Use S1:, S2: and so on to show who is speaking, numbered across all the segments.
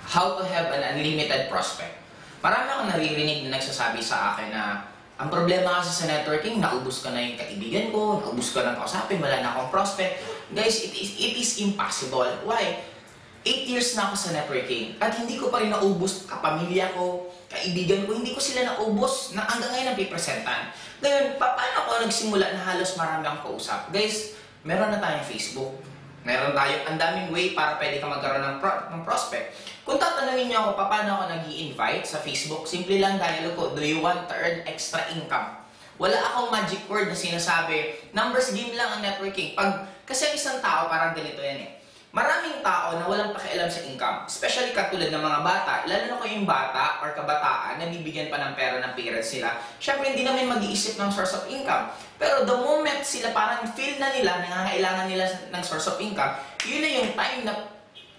S1: how to have an unlimited prospect. Marami akong naririnig na nagsasabi sa akin na ang problema kasi sa networking, naubos ka na yung kaibigan ko, naubos ka na kausapin, wala na akong prospect. Guys, it is impossible. Why? 8 years na ako sa networking at hindi ko pa rin naubos kapamilya ko, kaibigan ko, hindi ko sila naubos na hanggang ngayon napipresentan. Ngayon, paano ako nagsimula na halos marami akong kausap? Guys, meron na tayong Facebook. Meron tayong ang daming way para pwede ka magkaroon ng prospect. Kung tatanungin niyo ako paano ako nag-i-invite sa Facebook, simple lang dialogue ko, do you want to earn extra income? Wala akong magic word na sinasabi, numbers game lang ang networking. Kasi isang tao, parang ganito yan eh. Maraming tao na walang pakialam sa income, especially katulad ng mga bata, lalo na kung yung bata or kabataan na bibigyan pa ng pera ng parents sila, syempre hindi namin mag-iisip ng source of income. Pero the moment sila parang feel na nila, nangangailangan nila ng source of income, yun na yung time na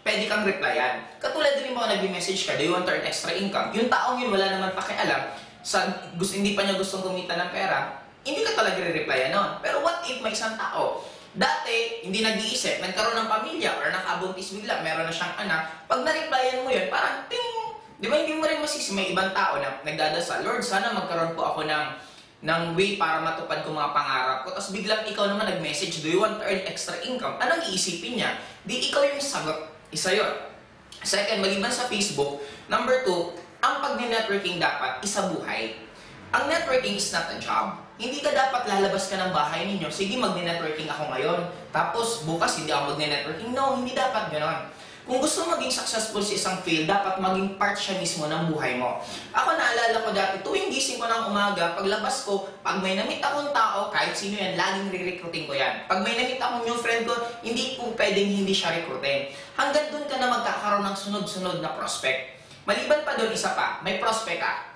S1: pwede kang replyan. Katulad din mo nag-message ka, do you want to earn extra income? Yung taong yun wala naman pakialam, hindi pa niya gustong kumita ng pera, hindi ka talaga re-replyan nun. Pero what if may isang tao, dati, hindi nag-iisip, nagkaroon ng pamilya or nakabuntis bigla, meron na siyang anak, pag na-replyan mo yun, parang ting! Di ba hindi mo rin masisi, may ibang tao na nagdadasal, Lord, sana magkaroon po ako ng way para matupad ko mga pangarap ko. Tapos biglang ikaw naman nag-message, do you want to earn extra income? Anong iisipin niya? Di ikaw yung sagot. Isa yun. Second, maliban sa Facebook, number 2, ang pag-networking dapat isa buhay. Ang networking is not a job. Hindi ka dapat lalabas ka ng bahay ninyo, sige mag-networking ako ngayon, tapos bukas hindi ako mag-networking. No, hindi dapat gano'n. Kung gusto maging successful sa isang field, dapat maging part siya mismo ng buhay mo. Ako naalala ko dati, tuwing gising ko ng umaga, paglabas ko, pag may namit akong tao, kahit sino yan, laging re-recruiting ko yan. Pag may namit akong new friend ko, hindi po pwedeng hindi siya recruiting. Hanggang doon ka na magkakaroon ng sunod-sunod na prospect. Maliban pa doon, isa pa, may prospect ka.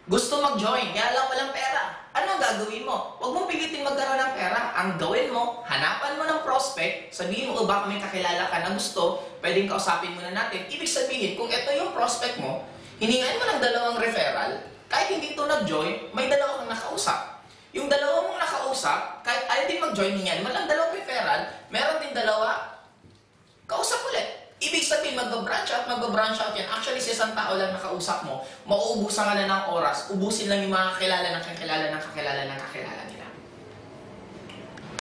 S1: Gusto mag-join, kaya lang walang pera. Ano ang gagawin mo? Huwag mong pilitin magkaroon ng pera. Ang gawin mo, hanapan mo ng prospect, sabihin mo, baka may kakilala ka na gusto, pwedeng kausapin muna natin. Ibig sabihin, kung ito yung prospect mo, hiningain mo ng 2 referral, kahit hindi ito nag-join, may 2 kang nakausap. Yung 2 mong nakausap, kahit ayaw din mag-join niyan, walang 2 referral, meron din 2, kausap ulit. Ibig sabihin, mag-branch out yan. Actually, sa isang tao lang nakausap mo, mauubusan ka na ng oras, ubusin lang yung mga kakilala ng kakilala ng kakilala ng kakilala nila.